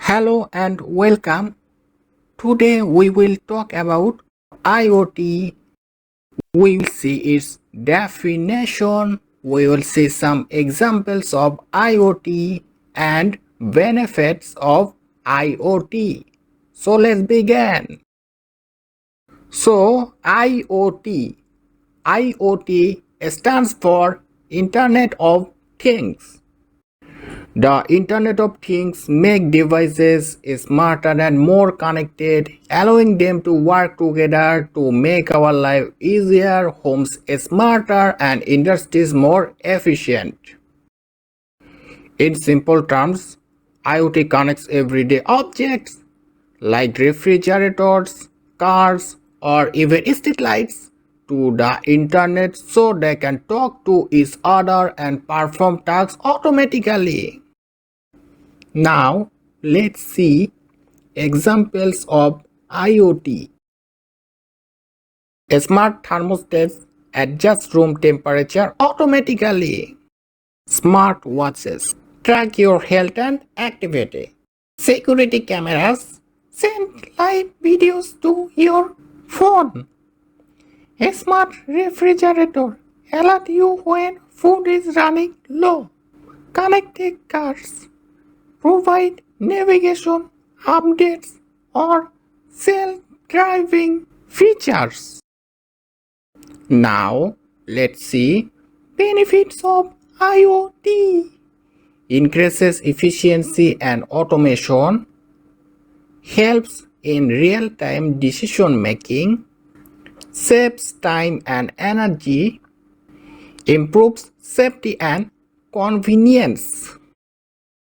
Hello and welcome. Today we will talk about IoT. We will see its definition. We will see some examples of IoT and benefits of IoT. So let's begin. So IoT stands for Internet of Things. The Internet of Things make devices smarter and more connected, allowing them to work together to make our life easier, homes smarter, and industries more efficient. In simple terms, IoT connects everyday objects like refrigerators, cars, or even street lights to the internet so they can talk to each other and perform tasks automatically. Now, let's see examples of IoT. Smart thermostats adjust room temperature automatically. Smart watches track your health and activity. Security cameras send live videos to your phone. A smart refrigerator alert you when food is running low. Connected cars provide navigation updates or self-driving features. Now, let's see benefits of IoT. Increases efficiency and automation, helps in real-time decision making, saves time and energy, improves safety and convenience.